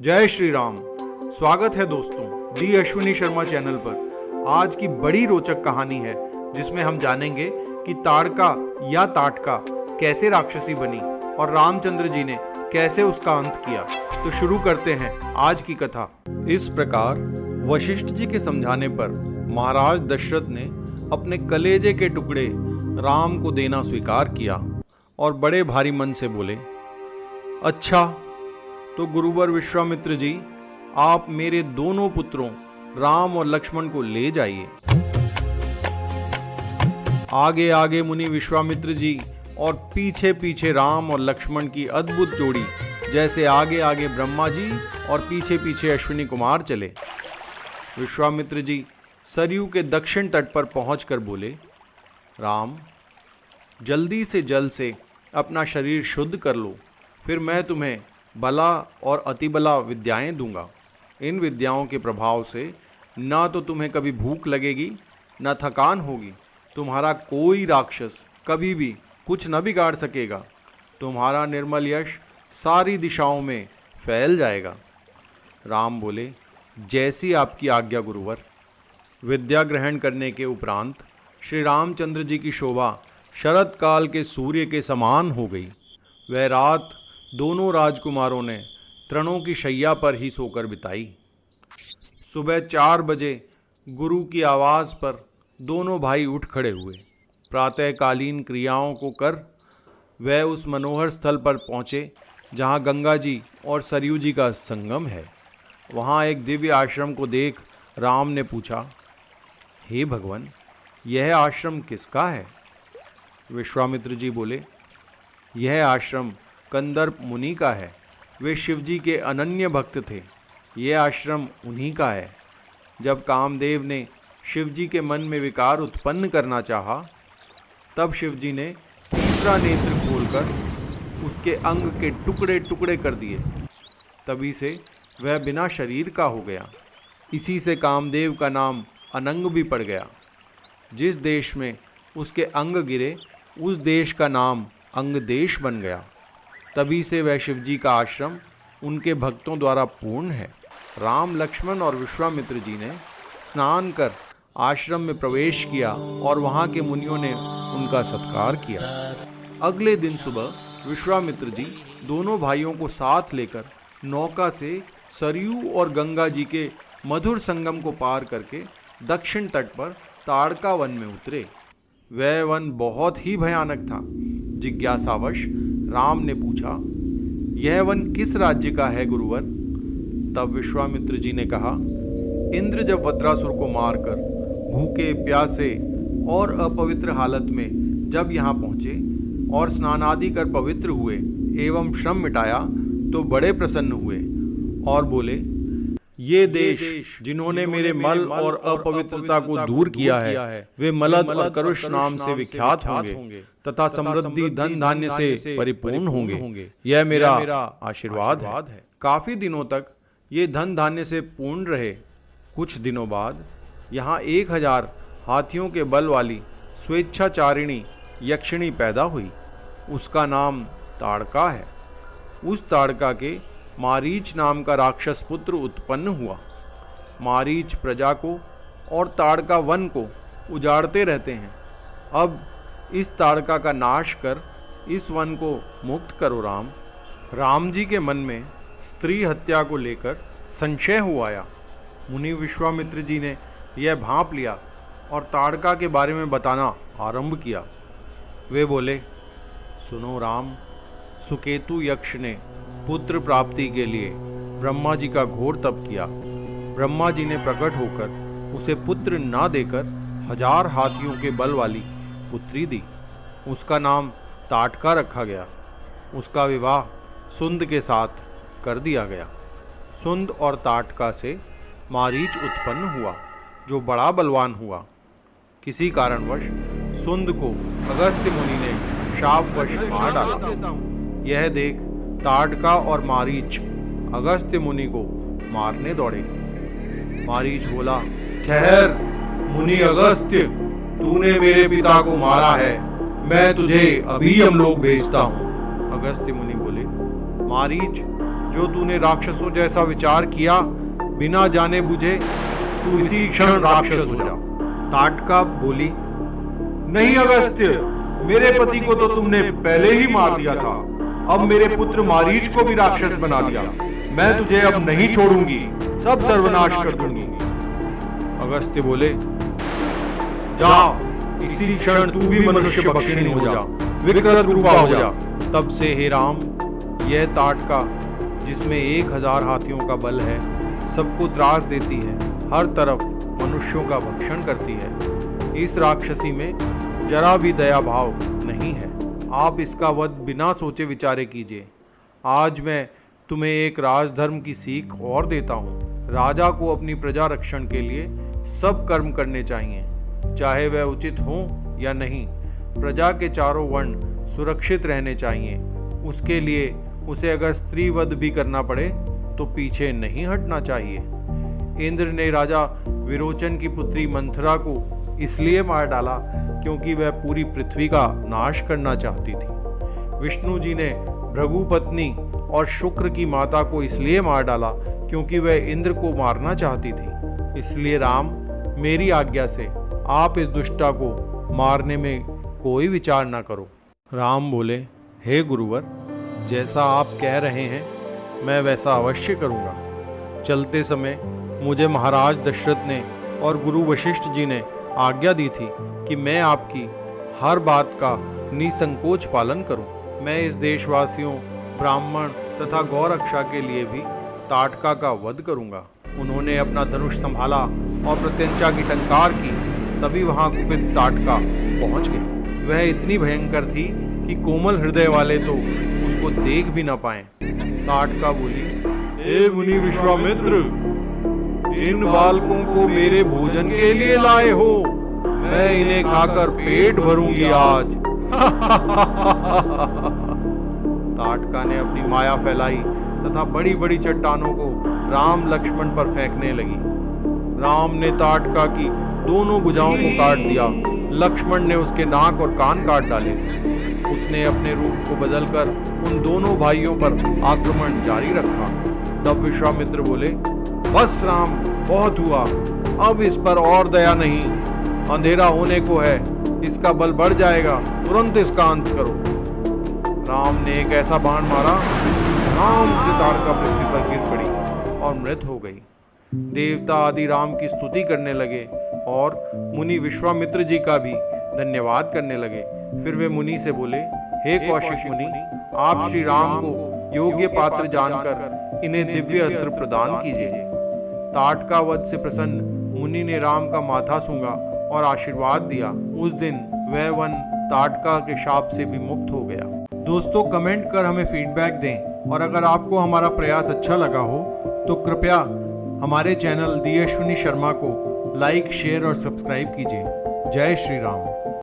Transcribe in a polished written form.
जय श्री राम। स्वागत है दोस्तों दी अश्विनी शर्मा चैनल पर। आज की बड़ी रोचक कहानी है जिसमें हम जानेंगे कि ताड़का या ताटका कैसे राक्षसी बनी और रामचंद्र जी ने कैसे उसका अंत किया। तो शुरू करते हैं आज की कथा। इस प्रकार वशिष्ठ जी के समझाने पर महाराज दशरथ ने अपने कलेजे के टुकड़े राम को देना स्वीकार किया और बड़े भारी मन से बोले, अच्छा तो गुरुवर विश्वामित्र जी, आप मेरे दोनों पुत्रों राम और लक्ष्मण को ले जाइए। आगे आगे मुनि विश्वामित्र जी और पीछे पीछे राम और लक्ष्मण की अद्भुत जोड़ी, जैसे आगे आगे ब्रह्मा जी और पीछे पीछे अश्विनी कुमार चले। विश्वामित्र जी सरयू के दक्षिण तट पर पहुंचकर बोले, राम, जल्दी से जल से अपना शरीर शुद्ध कर लो, फिर मैं तुम्हें बला और अतिबला विद्याएं दूंगा। इन विद्याओं के प्रभाव से ना तो तुम्हें कभी भूख लगेगी न थकान होगी। तुम्हारा कोई राक्षस कभी भी कुछ न बिगाड़ सकेगा। तुम्हारा निर्मल यश सारी दिशाओं में फैल जाएगा। राम बोले, जैसी आपकी आज्ञा गुरुवर। विद्या ग्रहण करने के उपरांत श्री रामचंद्र जी की शोभा शरद काल के सूर्य के समान हो गई। वह रात दोनों राजकुमारों ने तृणों की शैया पर ही सोकर बिताई। सुबह 4 बजे गुरु की आवाज़ पर दोनों भाई उठ खड़े हुए। प्रातःकालीन क्रियाओं को कर वह उस मनोहर स्थल पर पहुँचे जहाँ गंगा जी और सरयू जी का संगम है। वहाँ एक दिव्य आश्रम को देख राम ने पूछा, हे भगवान, यह आश्रम किसका है? विश्वामित्र जी बोले, यह आश्रम कंदर्प मुनि का है। वे शिवजी के अनन्य भक्त थे। यह आश्रम उन्हीं का है। जब कामदेव ने शिवजी के मन में विकार उत्पन्न करना चाहा, तब शिवजी ने तीसरा नेत्र खोलकर उसके अंग के टुकड़े टुकड़े कर दिए। तभी से वह बिना शरीर का हो गया। इसी से कामदेव का नाम अनंग भी पड़ गया। जिस देश में उसके अंग गिरे उस देश का नाम अंग देश बन गया। तभी से वह शिवजी का आश्रम उनके भक्तों द्वारा पूर्ण है। राम, लक्ष्मण और विश्वामित्र जी ने स्नान कर आश्रम में प्रवेश किया और वहाँ के मुनियों ने उनका सत्कार किया। अगले दिन सुबह विश्वामित्र जी दोनों भाइयों को साथ लेकर नौका से सरयू और गंगा जी के मधुर संगम को पार करके दक्षिण तट पर ताड़का वन में उतरे। वह वन बहुत ही भयानक था। जिज्ञासावश राम ने पूछा, यह वन किस राज्य का है गुरुवर? तब विश्वामित्र जी ने कहा, इंद्र जब वज्रासुर को मारकर भूखे प्यासे और अपवित्र हालत में जब यहाँ पहुँचे और स्नान आदि कर पवित्र हुए एवं श्रम मिटाया तो बड़े प्रसन्न हुए और बोले, ये देश जिन्होंने मेरे मल और अपवित्रता को दूर किया है वे मलद और करुष नाम से विख्यात होंगे तथा समृद्धि धन धान्य से परिपूर्ण होंगे। यह मेरा आशीर्वाद है। काफी दिनों तक ये धन धान्य से पूर्ण रहे। कुछ दिनों बाद यहाँ 1000 हाथियों के बल वाली स्वेच्छाचारिणी यक्षिणी पैदा हुई। उसका नाम ताड़का है। उस ताड़का के मारीच नाम का राक्षस पुत्र उत्पन्न हुआ। मारीच प्रजा को और ताड़का वन को उजाड़ते रहते हैं। अब इस ताड़का का नाश कर इस वन को मुक्त करो राम। राम जी के मन में स्त्री हत्या को लेकर संशय हो आया। मुनि विश्वामित्र जी ने यह भांप लिया और ताड़का के बारे में बताना आरंभ किया। वे बोले, सुनो राम, सुकेतु यक्ष ने पुत्र प्राप्ति के लिए ब्रह्मा जी का घोर तप किया। ब्रह्मा जी ने प्रकट होकर उसे पुत्र ना देकर 1000 हाथियों के बल वाली पुत्री दी। उसका नाम ताटका रखा गया। उसका विवाह सुंद के साथ कर दिया गया। सुंद और ताटका से मारीच उत्पन्न हुआ जो बड़ा बलवान हुआ। किसी कारणवश सुंद को अगस्त्य मुनि ने शापवश मार डाला। यह देख ताटका और मारीच अगस्त्य मुनि को मारने दौड़े। मारीच बोला, ठहर मुनि अगस्त्य, तूने मेरे पिता को मारा है, मैं तुझे अभी यमलोक भेजता हूँ। अगस्त्य मुनि बोले, मारीच, जो तूने राक्षसों जैसा विचार किया, बिना जाने बुझे तू इसी क्षण राक्षस हो जा। ताटका बोली, नहीं अगस्त्य, मेरे पति को तो तुमने पहले ही मार दिया था, अब मेरे पुत्र मारीच को भी राक्षस बना दिया। मैं तुझे अब नहीं छोड़ूंगी, सब सर्वनाश कर दूंगी। अगस्त्य बोले, जा, इसी क्षण तू भी मनुष्य भक्षिणी हो जा, विकृत रूपा हो जा। तब से हे राम, यह ताटका जिसमें 1000 हाथियों का बल है, सबको त्रास देती है, हर तरफ मनुष्यों का भक्षण करती है। इस राक्षसी में जरा भी दया भाव नहीं है। आप इसका वध बिना सोचे विचारे कीजिए। आज मैं तुम्हें एक राजधर्म की सीख और देता हूँ। राजा को अपनी प्रजा रक्षण के लिए सब कर्म करने चाहिए, चाहे वह उचित हो या नहीं। प्रजा के चारों वर्ण सुरक्षित रहने चाहिए। उसके लिए उसे अगर स्त्री वध भी करना पड़े तो पीछे नहीं हटना चाहिए। इंद्र ने राजा विरोचन की पुत्री मंथरा को इसलिए मार डाला क्योंकि वह पूरी पृथ्वी का नाश करना चाहती थी। विष्णु जी ने भृगु पत्नी और शुक्र की माता को इसलिए मार डाला क्योंकि वह इंद्र को मारना चाहती थी। इसलिए राम, मेरी आज्ञा से आप इस दुष्टा को मारने में कोई विचार ना करो। राम बोले, हे गुरुवर, जैसा आप कह रहे हैं मैं वैसा अवश्य करूँगा। चलते समय मुझे महाराज दशरथ ने और गुरु वशिष्ठ जी ने आज्ञा दी थी कि मैं आपकी हर बात का निसंकोच पालन करूं। मैं इस देशवासियों, ब्राह्मण तथा गौरक्षा के लिए भी ताटका का वध करूंगा। उन्होंने अपना धनुष संभाला और प्रत्यंचा की टंकार की, तभी वहां कुपित ताटका पहुंच गई। वह इतनी भयंकर थी कि कोमल हृदय वाले तो उसको देख भी न पाए। ताटका बोली, हे मुनि विश्वामित्र, इन बालकों को मेरे भोजन के लिए लाए हो, मैं इन्हें खाकर पेट भरूंगी आज। ताटका ने अपनी माया फैलाई तथा बड़ी बड़ी चट्टानों को राम लक्ष्मण पर फेंकने लगी। राम ने ताटका की दोनों भुजाओं को काट दिया। लक्ष्मण ने उसके नाक और कान काट डाले। उसने अपने रूप को बदलकर उन दोनों भाइयों पर आक्रमण जारी रखा। तब विश्वामित्र बोले, बस राम, बहुत हुआ, अब इस पर और दया नहीं। अंधेरा होने को है, इसका बल बढ़ जाएगा, तुरंत इसका अंत करो। राम ने एक ऐसा बाण मारा, राम से ताड़का पृथ्वी पर गिर पड़ी और मृत हो गई। देवता आदि राम की स्तुति करने लगे और मुनि विश्वामित्र जी का भी धन्यवाद करने लगे। फिर वे मुनि से बोले, हे कौशिक मुनि, आप श्री राम को योग्य पात्र जानकर इन्हें दिव्य अस्त्र प्रदान कीजिए। ताटका वध से प्रसन्न मुनि ने राम का माथा सूंघा और आशीर्वाद दिया। उस दिन वह वन ताटका के शाप से भी मुक्त हो गया। दोस्तों, कमेंट कर हमें फीडबैक दें और अगर आपको हमारा प्रयास अच्छा लगा हो तो कृपया हमारे चैनल दी अश्विनी शर्मा को लाइक, शेयर और सब्सक्राइब कीजिए। जय श्री राम।